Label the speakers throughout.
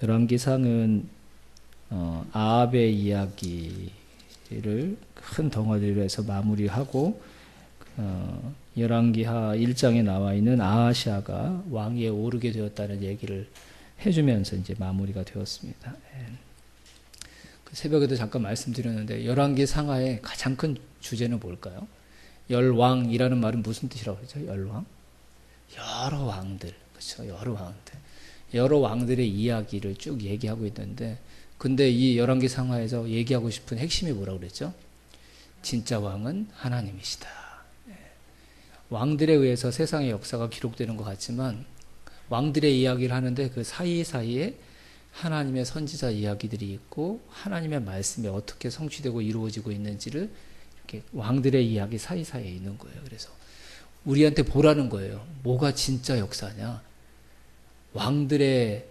Speaker 1: 열왕기상은 아합의 이야기를 큰 덩어리로 해서 마무리하고 열왕기하 1장에 나와 있는 아하시아가 왕위에 오르게 되었다는 얘기를 해주면서 이제 마무리가 되었습니다. 그 새벽에도 잠깐 말씀드렸는데 열왕기 상하의 가장 큰 주제는 뭘까요? 열왕이라는 말은 무슨 뜻이라고 그러죠? 열왕? 여러 왕들, 그렇죠? 여러 왕들의 이야기를 쭉 얘기하고 있는데, 근데 이 열왕기 상하에서 얘기하고 싶은 핵심이 뭐라고 그랬죠? 진짜 왕은 하나님이시다. 왕들에 의해서 세상의 역사가 기록되는 것 같지만 왕들의 이야기를 하는데 그 사이사이에 하나님의 선지자 이야기들이 있고 하나님의 말씀이 어떻게 성취되고 이루어지고 있는지를 이렇게 왕들의 이야기 사이사이에 있는 거예요. 그래서 우리한테 보라는 거예요. 뭐가 진짜 역사냐? 왕들의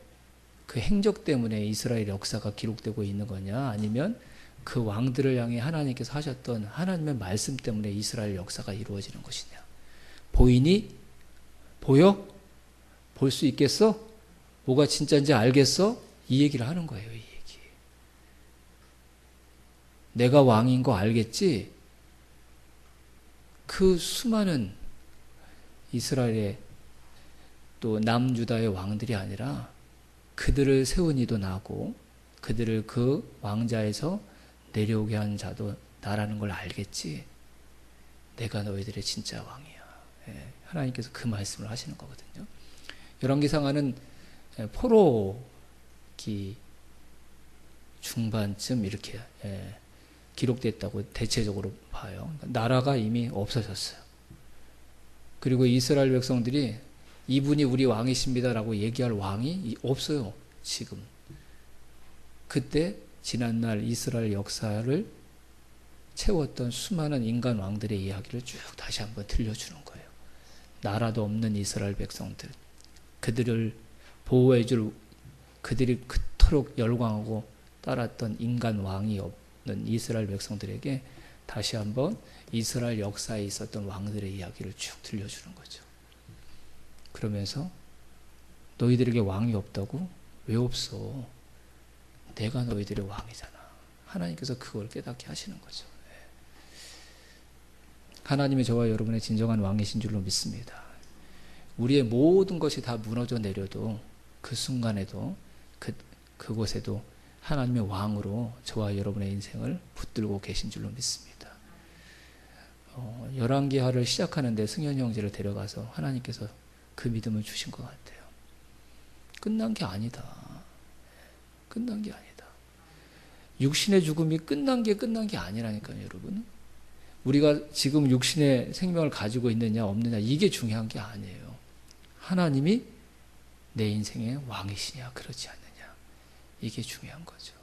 Speaker 1: 그 행적 때문에 이스라엘 역사가 기록되고 있는 거냐? 아니면 그 왕들을 향해 하나님께서 하셨던 하나님의 말씀 때문에 이스라엘 역사가 이루어지는 것이냐? 보이니? 보여? 볼 수 있겠어? 뭐가 진짜인지 알겠어? 이 얘기를 하는 거예요. 이 얘기. 내가 왕인 거 알겠지? 그 수많은 이스라엘의 또 남유다의 왕들이 아니라 그들을 세운 이도 나고 그들을 그 왕자에서 내려오게 한 자도 나라는 걸 알겠지? 내가 너희들의 진짜 왕이야. 하나님께서 그 말씀을 하시는 거거든요. 열왕기상하는 포로기 중반쯤 이렇게 기록됐다고 대체적으로 봐요. 나라가 이미 없어졌어요. 그리고 이스라엘 백성들이 이분이 우리 왕이십니다라고 얘기할 왕이 없어요. 지금. 그때 지난날 이스라엘 역사를 채웠던 수많은 인간 왕들의 이야기를 쭉 다시 한번 들려주는 거예요. 나라도 없는 이스라엘 백성들, 그들을 보호해줄, 그들이 그토록 열광하고 따랐던 인간 왕이 없는 이스라엘 백성들에게 다시 한번 이스라엘 역사에 있었던 왕들의 이야기를 쭉 들려주는 거죠. 그러면서 너희들에게 왕이 없다고? 왜 없어? 내가 너희들의 왕이잖아. 하나님께서 그걸 깨닫게 하시는 거죠. 하나님이 저와 여러분의 진정한 왕이신 줄로 믿습니다. 우리의 모든 것이 다 무너져 내려도 그 순간에도 그곳에도 하나님의 왕으로 저와 여러분의 인생을 붙들고 계신 줄로 믿습니다. 열왕기하를 시작하는데 승현 형제를 데려가서 하나님께서 그 믿음을 주신 것 같아요. 끝난 게 아니다. 끝난 게 아니다. 육신의 죽음이 끝난 게 아니라니까요, 여러분. 우리가 지금 육신의 생명을 가지고 있느냐 없느냐 이게 중요한 게 아니에요. 하나님이 내 인생의 왕이시냐 그렇지 않느냐 이게 중요한 거죠.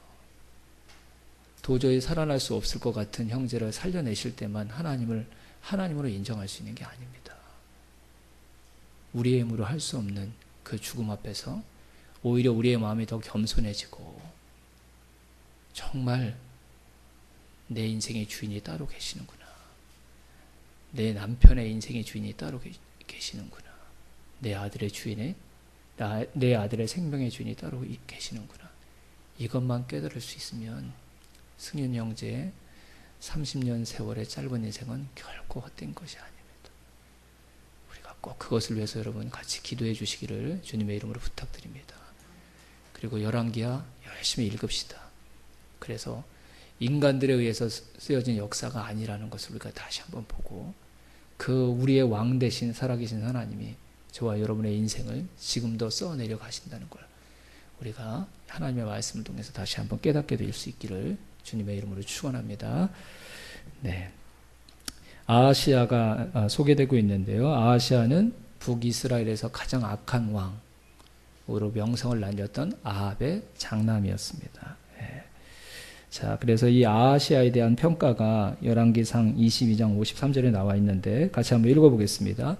Speaker 1: 도저히 살아날 수 없을 것 같은 형제를 살려내실 때만 하나님으로 인정할 수 있는 게 아닙니다. 우리의 힘으로 할 수 없는 그 죽음 앞에서 오히려 우리의 마음이 더 겸손해지고 정말 내 인생의 주인이 따로 계시는구나. 내 남편의 인생의 주인이 따로 계시는구나. 내 아들의 생명의 주인이 따로 계시는구나. 이것만 깨달을 수 있으면 승윤 형제의 30년 세월의 짧은 인생은 결코 헛된 것이 아닙니다. 우리가 꼭 그것을 위해서 여러분 같이 기도해 주시기를 주님의 이름으로 부탁드립니다. 그리고 열왕기하 열심히 읽읍시다. 그래서 인간들에 의해서 쓰여진 역사가 아니라는 것을 우리가 다시 한번 보고 그 우리의 왕 대신 살아계신 하나님이 저와 여러분의 인생을 지금도 써내려 가신다는 걸 우리가 하나님의 말씀을 통해서 다시 한번 깨닫게 될 수 있기를 주님의 이름으로 축원합니다. 네. 아하시아가 소개되고 있는데요. 아하시아는 북이스라엘에서 가장 악한 왕으로 명성을 날렸던 아합의 장남이었습니다. 자, 그래서 이 아하시아에 대한 평가가 열왕기상 22장 53절에 나와 있는데 같이 한번 읽어보겠습니다.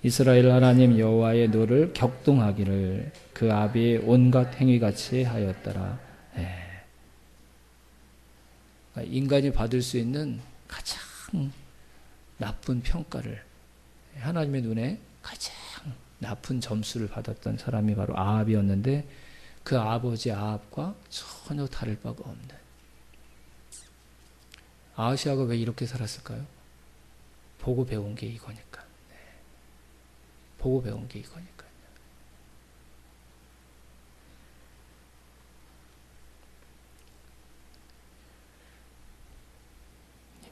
Speaker 1: 이스라엘 하나님 여호와의 노를 격동하기를 그 아비의 온갖 행위같이 하였더라. 인간이 받을 수 있는 가장 나쁜 평가를 하나님의 눈에 가장 나쁜 점수를 받았던 사람이 바로 아합이었는데 그 아버지 아합과 전혀 다를 바가 없는. 아하시아가 왜 이렇게 살았을까요? 보고 배운 게 이거니까. 네. 보고 배운 게 이거니까요.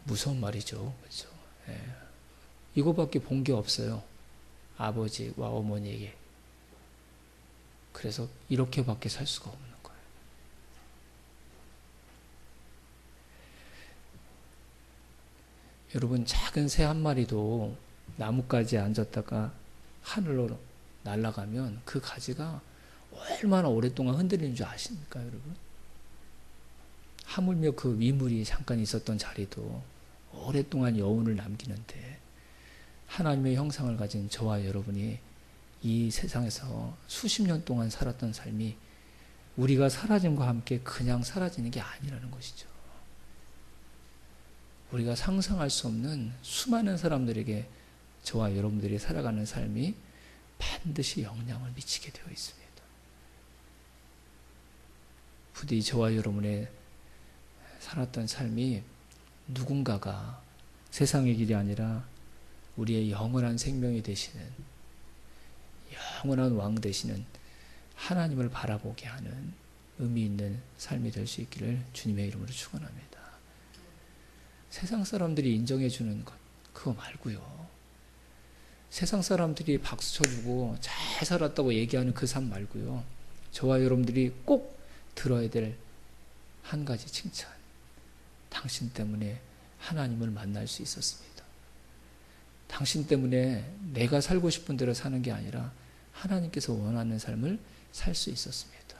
Speaker 1: 무서운 말이죠. 그렇죠? 네. 이거밖에 본 게 없어요. 아버지와 어머니에게. 그래서 이렇게밖에 살 수가 없는 거예요. 여러분, 작은 새 한 마리도 나뭇가지에 앉았다가 하늘로 날아가면 그 가지가 얼마나 오랫동안 흔들리는 줄 아십니까, 여러분? 하물며 그 위물이 잠깐 있었던 자리도 오랫동안 여운을 남기는데, 하나님의 형상을 가진 저와 여러분이 이 세상에서 수십 년 동안 살았던 삶이 우리가 사라짐과 함께 그냥 사라지는 게 아니라는 것이죠. 우리가 상상할 수 없는 수많은 사람들에게 저와 여러분들이 살아가는 삶이 반드시 영향을 미치게 되어 있습니다. 부디 저와 여러분의 살았던 삶이 누군가가 세상의 길이 아니라 우리의 영원한 생명이 되시는, 영원한 왕 되시는 하나님을 바라보게 하는 의미 있는 삶이 될 수 있기를 주님의 이름으로 축원합니다. 세상 사람들이 인정해 주는 것, 그거 말고요. 세상 사람들이 박수 쳐주고 잘 살았다고 얘기하는 그 삶 말고요. 저와 여러분들이 꼭 들어야 될 한 가지 칭찬. 당신 때문에 하나님을 만날 수 있었습니다. 당신 때문에 내가 살고 싶은 대로 사는 게 아니라 하나님께서 원하는 삶을 살 수 있었습니다.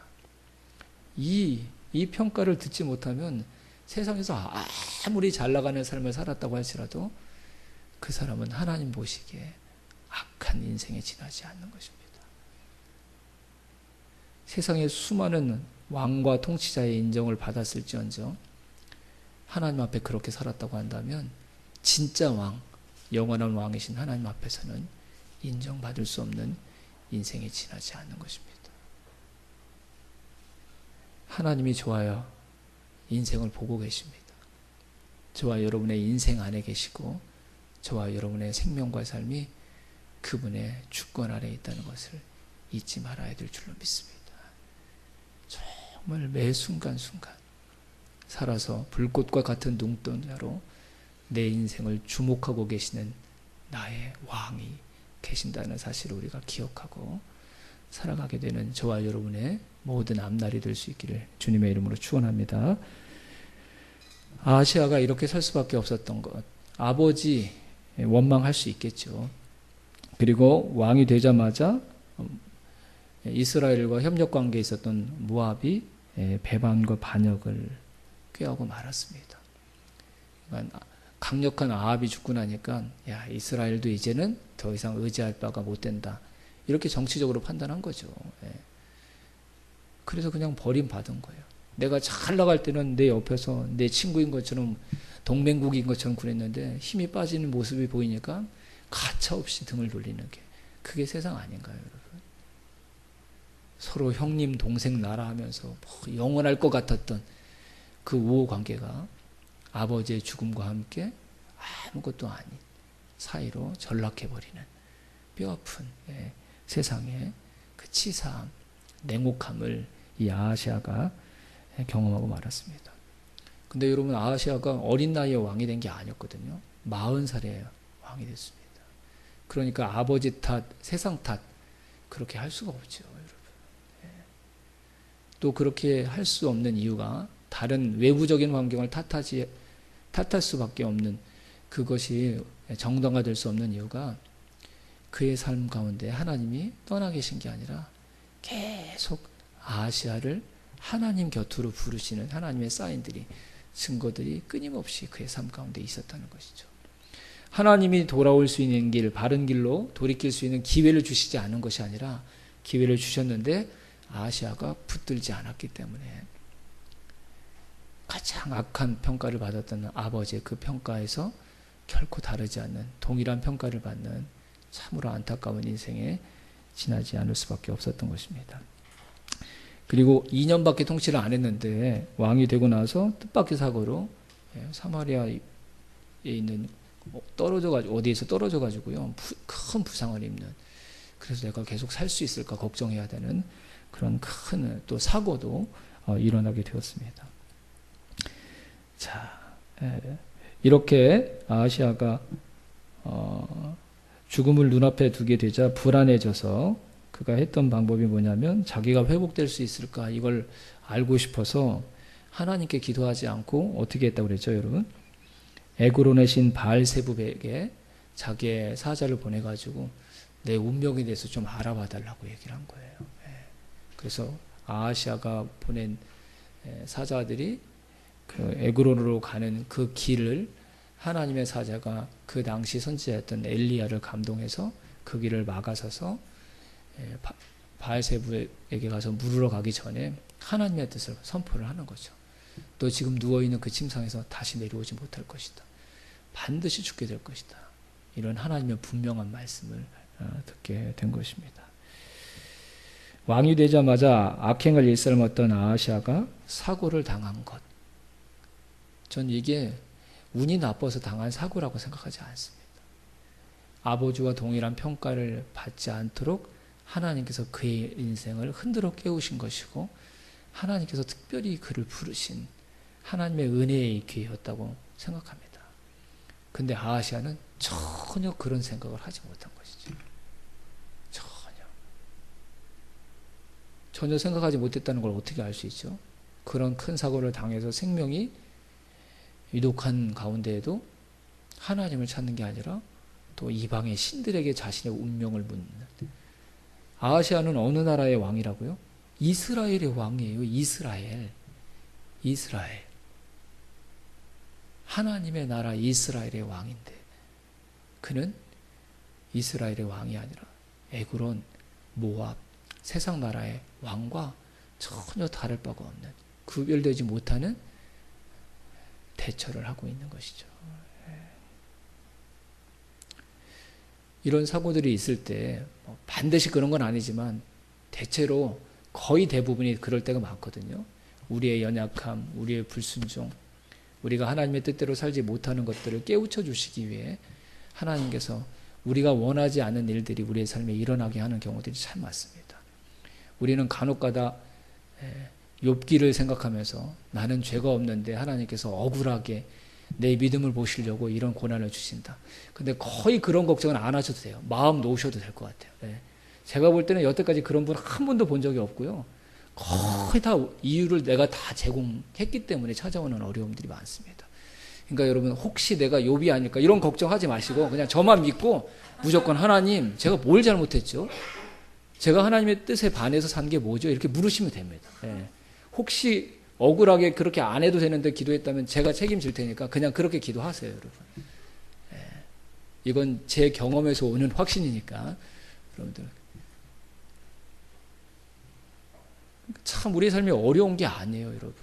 Speaker 1: 이 평가를 듣지 못하면 세상에서 아무리 잘 나가는 삶을 살았다고 할지라도 그 사람은 하나님 보시기에 악한 인생에 지나지 않는 것입니다. 세상의 수많은 왕과 통치자의 인정을 받았을지언정 하나님 앞에 그렇게 살았다고 한다면 진짜 왕, 영원한 왕이신 하나님 앞에서는 인정받을 수 없는 인생에 지나지 않는 것입니다. 하나님이 저와 인생을 보고 계십니다. 저와 여러분의 인생 안에 계시고 저와 여러분의 생명과 삶이 그분의 주권 아래에 있다는 것을 잊지 말아야 될 줄로 믿습니다. 정말 매 순간순간 살아서 불꽃과 같은 눈동자로 내 인생을 주목하고 계시는 나의 왕이 계신다는 사실을 우리가 기억하고 살아가게 되는 저와 여러분의 모든 앞날이 될 수 있기를 주님의 이름으로 축원합니다. 아하시아가 이렇게 살 수밖에 없었던 것, 아버지 원망할 수 있겠죠. 그리고 왕이 되자마자 이스라엘과 협력관계에 있었던 모압이 배반과 반역을 꾀하고 말았습니다. 그러니까 강력한 아합이 죽고 나니까 야, 이스라엘도 이제는 더 이상 의지할 바가 못 된다. 이렇게 정치적으로 판단한 거죠. 그래서 그냥 버림받은 거예요. 내가 잘 나갈 때는 내 옆에서 내 친구인 것처럼 동맹국인 것처럼 그랬는데 힘이 빠지는 모습이 보이니까 가차없이 등을 돌리는 게 그게 세상 아닌가요, 여러분? 서로 형님 동생 나라 하면서 뭐 영원할 것 같았던 그 우호 관계가 아버지의 죽음과 함께 아무것도 아닌 사이로 전락해버리는 뼈아픈 세상의 그 치사함, 냉혹함을 이 아하시아가 경험하고 말았습니다. 근데 여러분, 아하시아가 어린 나이에 왕이 된 게 아니었거든요. 40살에 왕이 됐습니다. 그러니까 아버지 탓, 세상 탓 그렇게 할 수가 없죠, 여러분. 또 그렇게 할 수 없는 이유가 다른 외부적인 환경을 탓할 수밖에 없는, 그것이 정당화될 수 없는 이유가 그의 삶 가운데 하나님이 떠나 계신 게 아니라 계속 아하시아를 하나님 곁으로 부르시는 하나님의 사인들이, 증거들이 끊임없이 그의 삶 가운데 있었다는 것이죠. 하나님이 돌아올 수 있는 길, 바른 길로 돌이킬 수 있는 기회를 주시지 않은 것이 아니라 기회를 주셨는데 아하시아가 붙들지 않았기 때문에 가장 악한 평가를 받았던 아버지의 그 평가에서 결코 다르지 않는 동일한 평가를 받는 참으로 안타까운 인생에 지나지 않을 수밖에 없었던 것입니다. 그리고 2년밖에 통치를 안 했는데 왕이 되고 나서 뜻밖의 사고로 사마리아에 있는 어디에서 떨어져 가지고요 큰 부상을 입는, 그래서 내가 계속 살 수 있을까 걱정해야 되는 그런 큰 또 사고도 일어나게 되었습니다. 자, 이렇게 아하시아가 죽음을 눈앞에 두게 되자 불안해져서 그가 했던 방법이 뭐냐면, 자기가 회복될 수 있을까 이걸 알고 싶어서 하나님께 기도하지 않고 어떻게 했다고 그랬죠, 여러분? 에그론의 신 바알세붑에게 자기의 사자를 보내가지고 내 운명에 대해서 좀 알아봐 달라고 얘기를 한 거예요. 그래서 아하시아가 보낸 사자들이 그 에그론으로 가는 그 길을 하나님의 사자가 그 당시 선지자였던 엘리야를 감동해서 그 길을 막아서서 바알세붑에게 가서 물으러 가기 전에 하나님의 뜻을 선포를 하는 거죠. 너 지금 누워있는 그 침상에서 다시 내려오지 못할 것이다. 반드시 죽게 될 것이다. 이런 하나님의 분명한 말씀을 듣게 된 것입니다. 왕이 되자마자 악행을 일삼았던 아하시아가 사고를 당한 것, 전 이게 운이 나빠서 당한 사고라고 생각하지 않습니다. 아버지와 동일한 평가를 받지 않도록 하나님께서 그의 인생을 흔들어 깨우신 것이고, 하나님께서 특별히 그를 부르신 하나님의 은혜의 기회였다고 생각합니다. 근데 아하시아는 전혀 그런 생각을 하지 못한 것이죠. 전혀 생각하지 못했다는 걸 어떻게 알 수 있죠? 그런 큰 사고를 당해서 생명이 위독한 가운데에도 하나님을 찾는 게 아니라 또 이방의 신들에게 자신의 운명을 묻는. 아하시아는 어느 나라의 왕이라고요? 이스라엘의 왕이에요. 이스라엘. 하나님의 나라 이스라엘의 왕인데, 그는 이스라엘의 왕이 아니라 에그론, 모압, 세상 나라의 왕과 전혀 다를 바가 없는, 구별되지 못하는 대처를 하고 있는 것이죠. 이런 사고들이 있을 때 반드시 그런 건 아니지만 대체로 거의 대부분이 그럴 때가 많거든요. 우리의 연약함, 우리의 불순종, 우리가 하나님의 뜻대로 살지 못하는 것들을 깨우쳐 주시기 위해 하나님께서 우리가 원하지 않는 일들이 우리의 삶에 일어나게 하는 경우들이 참 많습니다. 우리는 간혹가다 욥기를 생각하면서 나는 죄가 없는데 하나님께서 억울하게 내 믿음을 보시려고 이런 고난을 주신다. 근데 거의 그런 걱정은 안 하셔도 돼요. 마음 놓으셔도 될 것 같아요. 제가 볼 때는 여태까지 그런 분 한 번도 본 적이 없고요. 거의 다 이유를 내가 다 제공했기 때문에 찾아오는 어려움들이 많습니다. 그러니까 여러분, 혹시 내가 욥이 아닐까 이런 걱정하지 마시고 그냥 저만 믿고 무조건 하나님, 제가 뭘 잘못했죠? 제가 하나님의 뜻에 반해서 산 게 뭐죠? 이렇게 물으시면 됩니다. 혹시 억울하게 그렇게 안 해도 되는데 기도했다면 제가 책임질 테니까 그냥 그렇게 기도하세요, 여러분. 이건 제 경험에서 오는 확신이니까 여러분들. 참 우리의 삶이 어려운 게 아니에요, 여러분.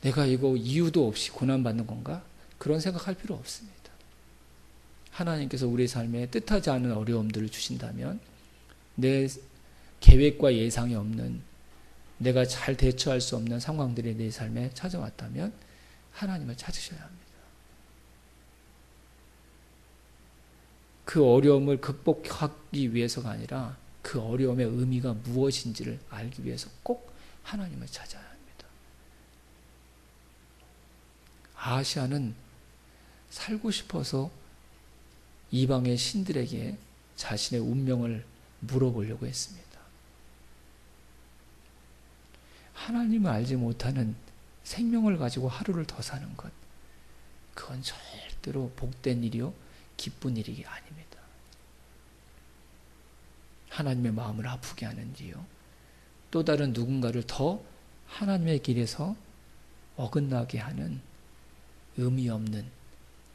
Speaker 1: 내가 이거 이유도 없이 고난받는 건가? 그런 생각할 필요 없습니다. 하나님께서 우리의 삶에 뜻하지 않은 어려움들을 주신다면, 내 계획과 예상이 없는, 내가 잘 대처할 수 없는 상황들이 내 삶에 찾아왔다면 하나님을 찾으셔야 합니다. 그 어려움을 극복하기 위해서가 아니라 그 어려움의 의미가 무엇인지를 알기 위해서 꼭 하나님을 찾아야 합니다. 아하시아는 살고 싶어서 이방의 신들에게 자신의 운명을 물어보려고 했습니다. 하나님을 알지 못하는 생명을 가지고 하루를 더 사는 것, 그건 절대로 복된 일이요 기쁜 일이 아닙니다. 하나님의 마음을 아프게 하는 일이요, 또 다른 누군가를 더 하나님의 길에서 어긋나게 하는 의미 없는,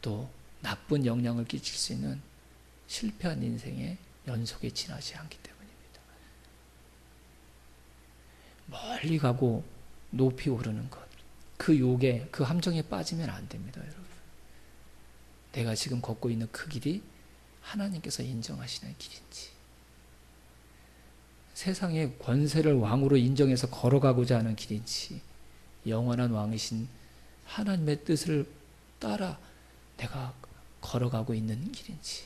Speaker 1: 또 나쁜 영향을 끼칠 수 있는 실패한 인생의 연속에 지나지 않기 때문입니다. 멀리 가고 높이 오르는 것, 그 욕에, 그 함정에 빠지면 안 됩니다, 여러분. 내가 지금 걷고 있는 그 길이 하나님께서 인정하시는 길인지, 세상의 권세를 왕으로 인정해서 걸어가고자 하는 길인지, 영원한 왕이신 하나님의 뜻을 따라 내가 걸어가고 있는 길인지,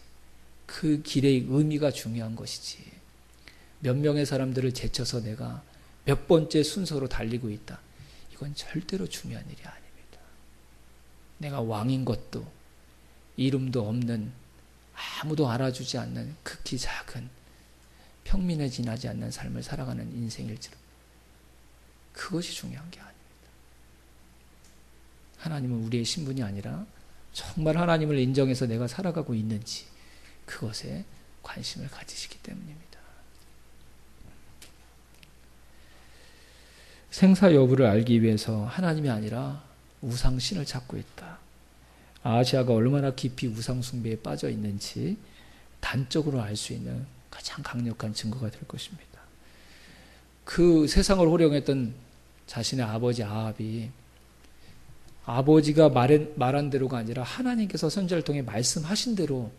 Speaker 1: 그 길의 의미가 중요한 것이지, 몇 명의 사람들을 제쳐서 내가 몇 번째 순서로 달리고 있다, 이건 절대로 중요한 일이 아닙니다. 내가 왕인 것도 이름도 없는, 아무도 알아주지 않는 극히 작은 평민에 지나지 않는 삶을 살아가는 인생일지로, 그것이 중요한 게 아닙니다. 하나님은 우리의 신분이 아니라 정말 하나님을 인정해서 내가 살아가고 있는지, 그것에 관심을 가지시기 때문입니다. 생사 여부를 알기 위해서 하나님이 아니라 우상신을 찾고 있다. 아하시아가 얼마나 깊이 우상 숭배에 빠져 있는지 단적으로 알 수 있는 가장 강력한 증거가 될 것입니다. 그 세상을 호령했던 자신의 아버지 아합이, 아버지가 말한 대로가 아니라 하나님께서 선지자를 통해 말씀하신 대로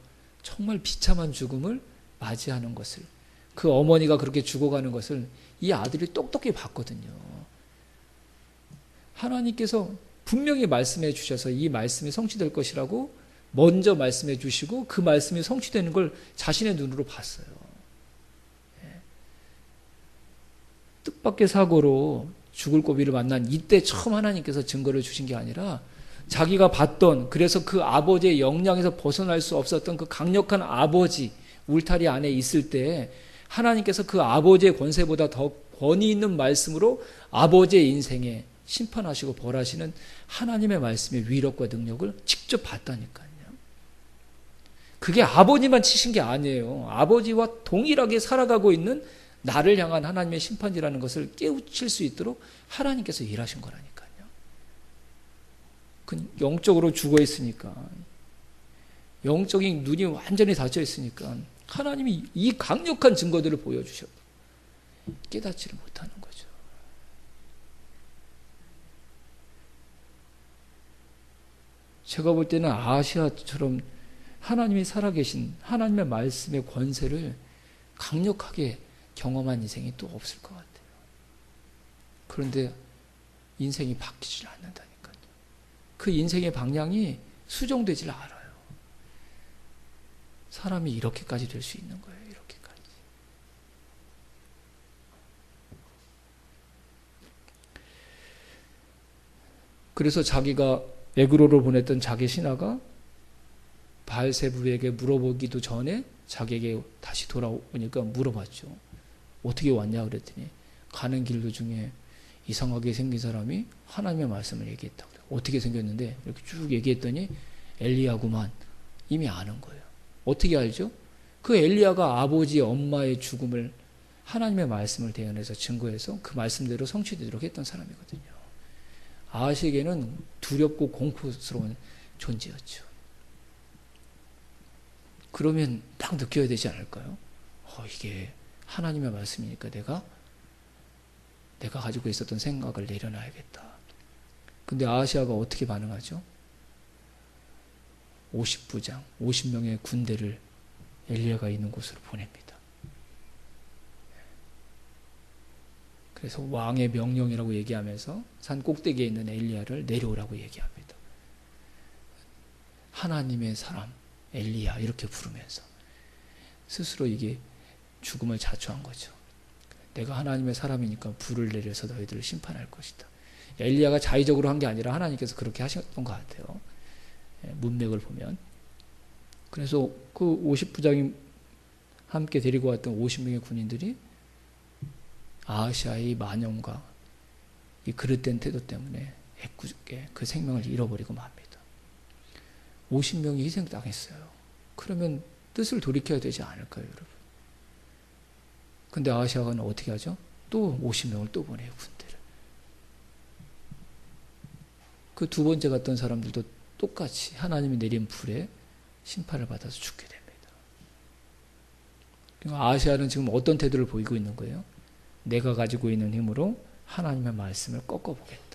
Speaker 1: 정말 비참한 죽음을 맞이하는 것을, 그 어머니가 그렇게 죽어가는 것을 이 아들이 똑똑히 봤거든요. 하나님께서 분명히 말씀해 주셔서 이 말씀이 성취될 것이라고 먼저 말씀해 주시고, 그 말씀이 성취되는 걸 자신의 눈으로 봤어요. 뜻밖의 사고로 죽을 고비를 만난 이때 처음 하나님께서 증거를 주신 게 아니라, 자기가 봤던, 그래서 그 아버지의 영향에서 벗어날 수 없었던 그 강력한 아버지 울타리 안에 있을 때 하나님께서 그 아버지의 권세보다 더 권위 있는 말씀으로 아버지의 인생에 심판하시고 벌하시는 하나님의 말씀의 위력과 능력을 직접 봤다니까요. 그게 아버지만 치신 게 아니에요. 아버지와 동일하게 살아가고 있는 나를 향한 하나님의 심판이라는 것을 깨우칠 수 있도록 하나님께서 일하신 거라니까요. 그 영적으로 죽어 있으니까, 영적인 눈이 완전히 닫혀 있으니까 하나님이 이 강력한 증거들을 보여주셔도 깨닫지를 못하는 거죠. 제가 볼 때는 아하시아처럼 하나님이 살아계신 하나님의 말씀의 권세를 강력하게 경험한 인생이 또 없을 것 같아요. 그런데 인생이 바뀌질 않는다니까요. 그 인생의 방향이 수정되질 않아요. 사람이 이렇게까지 될 수 있는 거예요. 이렇게까지. 그래서 자기가 에그로를 보냈던 자기 신하가 바알세부에게 물어보기도 전에 자기에게 다시 돌아오니까 물어봤죠. 어떻게 왔냐 그랬더니 가는 길 도중에 이상하게 생긴 사람이 하나님의 말씀을 얘기했다고 그래요. 어떻게 생겼는데 이렇게 쭉 얘기했더니 엘리야구만. 이미 아는 거예요. 어떻게 알죠? 그 엘리야가 아버지 엄마의 죽음을 하나님의 말씀을 대언해서 증거해서 그 말씀대로 성취되도록 했던 사람이거든요. 아하시에게는 두렵고 공포스러운 존재였죠. 그러면 딱 느껴야 되지 않을까요? 이게 하나님의 말씀이니까 내가 가지고 있었던 생각을 내려놔야겠다. 근데 아하시아가 어떻게 반응하죠? 50부장, 50명의 군대를 엘리야가 있는 곳으로 보냅니다. 그래서 왕의 명령이라고 얘기하면서 산 꼭대기에 있는 엘리야를 내려오라고 얘기합니다. 하나님의 사람 엘리야 이렇게 부르면서 스스로 이게 죽음을 자초한 거죠. 내가 하나님의 사람이니까 불을 내려서 너희들을 심판할 것이다. 엘리야가 자의적으로 한 게 아니라 하나님께서 그렇게 하셨던 것 같아요. 문맥을 보면. 그래서 그 50부장이 함께 데리고 왔던 50명의 군인들이 아하시아의 만영과 이 그릇된 태도 때문에 애꿎게 그 생명을 잃어버리고 맙니다. 50명이 희생당했어요. 그러면 뜻을 돌이켜야 되지 않을까요, 여러분? 근데 아하시아는 어떻게 하죠? 또 50명을 또 보내요, 군대를. 그 두 번째 갔던 사람들도 똑같이 하나님이 내린 불에 심판을 받아서 죽게 됩니다. 아하시아는 지금 어떤 태도를 보이고 있는 거예요? 내가 가지고 있는 힘으로 하나님의 말씀을 꺾어보겠다.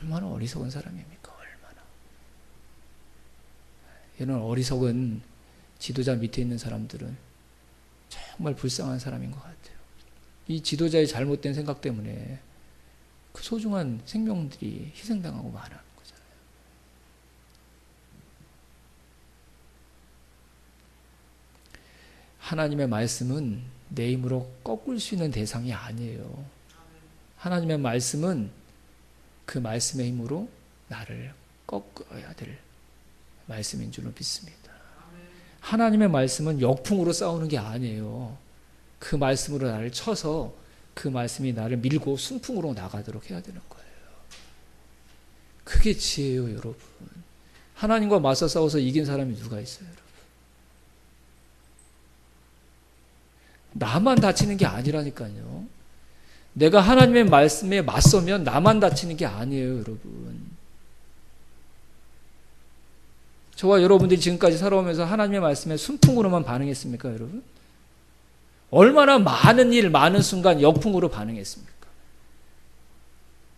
Speaker 1: 얼마나 어리석은 사람입니까? 얼마나. 이런 어리석은 지도자 밑에 있는 사람들은 정말 불쌍한 사람인 것 같아요. 이 지도자의 잘못된 생각 때문에 그 소중한 생명들이 희생당하고 말하는 거잖아요. 하나님의 말씀은 내 힘으로 꺾을 수 있는 대상이 아니에요. 하나님의 말씀은 그 말씀의 힘으로 나를 꺾어야 될 말씀인 줄로 믿습니다. 하나님의 말씀은 역풍으로 싸우는 게 아니에요. 그 말씀으로 나를 쳐서 그 말씀이 나를 밀고 순풍으로 나가도록 해야 되는 거예요. 그게 지혜예요, 여러분. 하나님과 맞서 싸워서 이긴 사람이 누가 있어요, 여러분? 나만 다치는 게 아니라니까요. 내가 하나님의 말씀에 맞서면 나만 다치는 게 아니에요, 여러분. 저와 여러분들이 지금까지 살아오면서 하나님의 말씀에 순풍으로만 반응했습니까, 여러분? 얼마나 많은 일, 많은 순간 역풍으로 반응했습니까?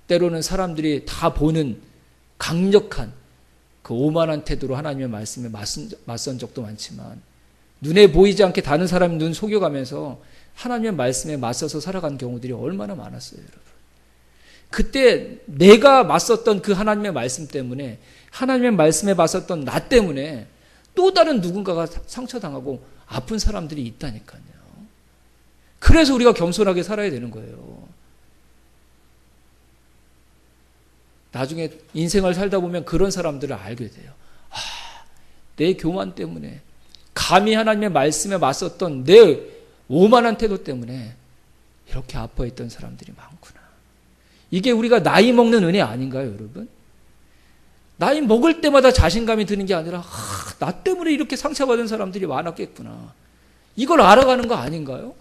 Speaker 1: 때로는 사람들이 다 보는 강력한 그 오만한 태도로 하나님의 말씀에 맞선 적도 많지만 눈에 보이지 않게 다른 사람 눈 속여가면서 하나님의 말씀에 맞서서 살아간 경우들이 얼마나 많았어요, 여러분. 그때 내가 맞섰던 그 하나님의 말씀 때문에, 하나님의 말씀에 맞섰던 나 때문에 또 다른 누군가가 상처당하고 아픈 사람들이 있다니까요. 그래서 우리가 겸손하게 살아야 되는 거예요. 나중에 인생을 살다 보면 그런 사람들을 알게 돼요. 내 교만 때문에, 감히 하나님의 말씀에 맞섰던 내 오만한 태도 때문에 이렇게 아파했던 사람들이 많구나. 이게 우리가 나이 먹는 은혜 아닌가요, 여러분? 나이 먹을 때마다 자신감이 드는 게 아니라 나 때문에 이렇게 상처받은 사람들이 많았겠구나. 이걸 알아가는 거 아닌가요?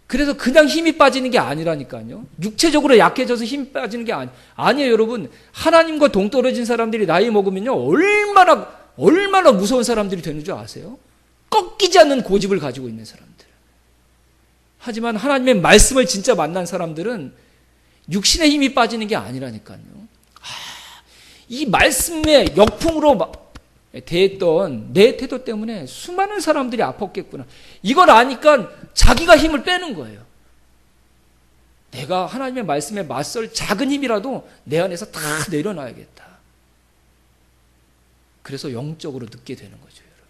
Speaker 1: 그래서 그냥 힘이 빠지는 게 아니라니까요. 육체적으로 약해져서 힘이 빠지는 게 아니에요, 여러분. 하나님과 동떨어진 사람들이 나이 먹으면요, 얼마나 무서운 사람들이 되는 줄 아세요? 꺾이지 않는 고집을 가지고 있는 사람들. 하지만 하나님의 말씀을 진짜 만난 사람들은 육신의 힘이 빠지는 게 아니라니까요. 이 말씀의 역풍으로 대했던 내 태도 때문에 수많은 사람들이 아팠겠구나. 이걸 아니까 자기가 힘을 빼는 거예요. 내가 하나님의 말씀에 맞설 작은 힘이라도 내 안에서 다 내려놔야겠다. 그래서 영적으로 늦게 되는 거죠, 여러분.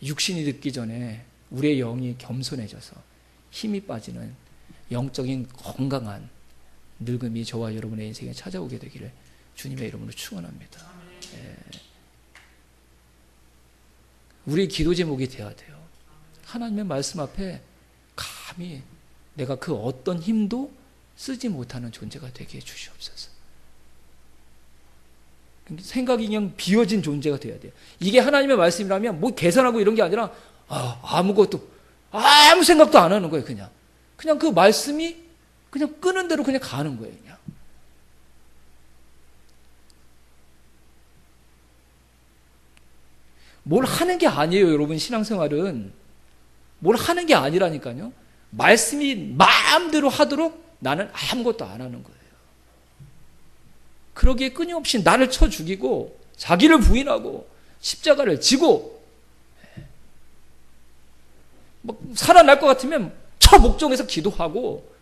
Speaker 1: 육신이 늦기 전에 우리의 영이 겸손해져서 힘이 빠지는 영적인 건강한 늙음이 저와 여러분의 인생에 찾아오게 되기를 주님의 이름으로 축원합니다. 우리 기도 제목이 돼야 돼요. 하나님의 말씀 앞에 감히 내가 그 어떤 힘도 쓰지 못하는 존재가 되게 해주시옵소서. 생각이 그냥 비워진 존재가 돼야 돼요. 이게 하나님의 말씀이라면 뭐 계산하고 이런 게 아니라 아무것도 아무 생각도 안 하는 거예요. 그냥 그 말씀이 그냥 끄는 대로 그냥 가는 거예요. 그냥. 뭘 하는 게 아니에요, 여러분. 신앙생활은 뭘 하는 게 아니라니까요. 말씀이 마음대로 하도록 나는 아무것도 안 하는 거예요. 그러기에 끊임없이 나를 쳐 죽이고 자기를 부인하고 십자가를 지고 막 살아날 것 같으면 저 목적에서 기도하고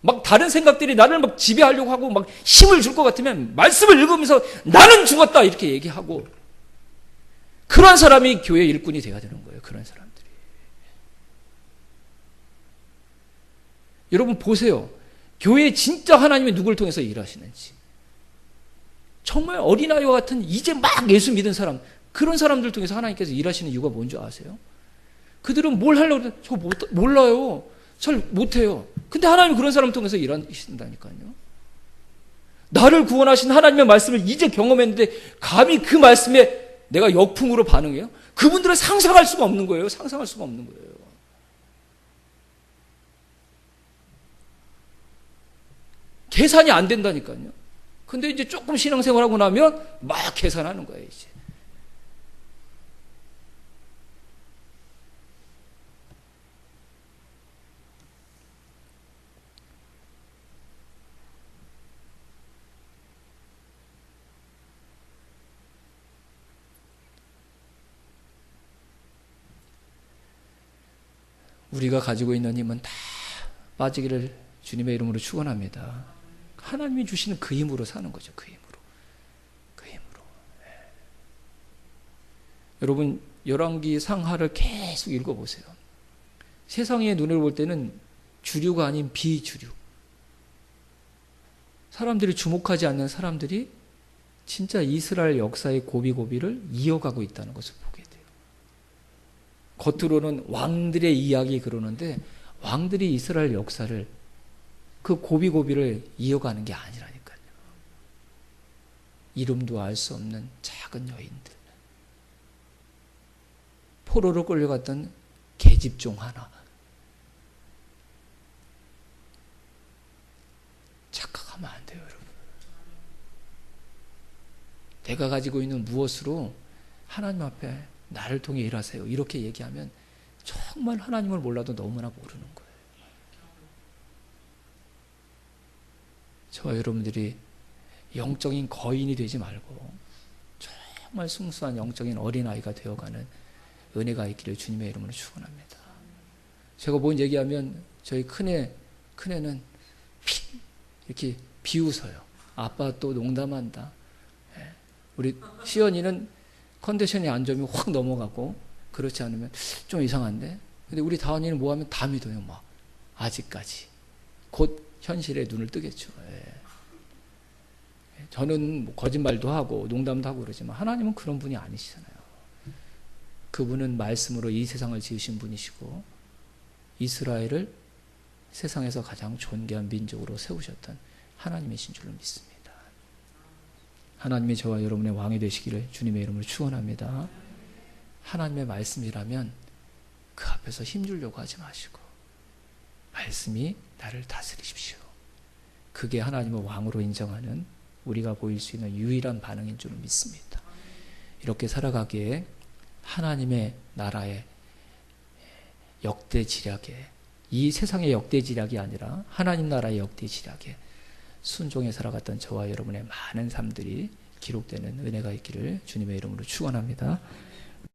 Speaker 1: 막 다른 생각들이 나를 막 지배하려고 하고 막 힘을 줄 것 같으면 말씀을 읽으면서 나는 죽었다 이렇게 얘기하고 그런 사람이 교회 일꾼이 되어야 되는 거예요. 그런 사람들이. 여러분 보세요. 교회에 진짜 하나님이 누구를 통해서 일하시는지. 정말 어린아이와 같은 이제 막 예수 믿은 사람, 그런 사람들 통해서 하나님께서 일하시는 이유가 뭔지 아세요? 그들은 뭘 하려고 그래? 저 몰라요. 잘 못해요. 근데 하나님 그런 사람 통해서 일하신다니까요. 나를 구원하신 하나님의 말씀을 이제 경험했는데 감히 그 말씀에 내가 역풍으로 반응해요? 그분들은 상상할 수가 없는 거예요. 상상할 수가 없는 거예요. 계산이 안 된다니까요. 근데 이제 조금 신앙생활하고 나면 막 계산하는 거예요, 이제. 우리가 가지고 있는 힘은 다 빠지기를 주님의 이름으로 축원합니다. 하나님이 주시는 그 힘으로 사는 거죠. 그 힘으로. 그 힘으로. 예. 여러분 열왕기 상하를 계속 읽어보세요. 세상의 눈을 볼 때는 주류가 아닌 비주류. 사람들이 주목하지 않는 사람들이 진짜 이스라엘 역사의 고비고비를 이어가고 있다는 것을 보게 돼요. 겉으로는 왕들의 이야기 그러는데 왕들이 이스라엘 역사를 그 고비고비를 이어가는 게 아니라니까요. 이름도 알 수 없는 작은 여인들. 포로로 끌려갔던 계집종 하나. 착각하면 안 돼요, 여러분. 내가 가지고 있는 무엇으로 하나님 앞에 나를 통해 일하세요. 이렇게 얘기하면 정말 하나님을 몰라도 너무나 모르는 거예요. 저와 여러분들이 영적인 거인이 되지 말고 정말 순수한 영적인 어린아이가 되어가는 은혜가 있기를 주님의 이름으로 축원합니다. 제가 뭔 얘기하면 저희 큰애는 이렇게 비웃어요. 아빠 또 농담한다. 우리 시연이는 컨디션이 안 좋으면 확 넘어가고 그렇지 않으면 좀 이상한데. 근데 우리 다원이는 뭐 하면 다 믿어요. 막 아직까지. 곧 현실에 눈을 뜨겠죠. 저는 뭐 거짓말도 하고 농담도 하고 그러지만 하나님은 그런 분이 아니시잖아요. 그분은 말씀으로 이 세상을 지으신 분이시고 이스라엘을 세상에서 가장 존귀한 민족으로 세우셨던 하나님이신 줄로 믿습니다. 하나님이 저와 여러분의 왕이 되시기를 주님의 이름으로 축원합니다. 하나님의 말씀이라면 그 앞에서 힘주려고 하지 마시고 말씀이 나를 다스리십시오. 그게 하나님을 왕으로 인정하는 우리가 보일 수 있는 유일한 반응인 줄 믿습니다. 이렇게 살아가기에 하나님의 나라의 역대지략에 이 세상의 역대지략이 아니라 하나님 나라의 역대지략에 순종해 살아갔던 저와 여러분의 많은 삶들이 기록되는 은혜가 있기를 주님의 이름으로 축원합니다.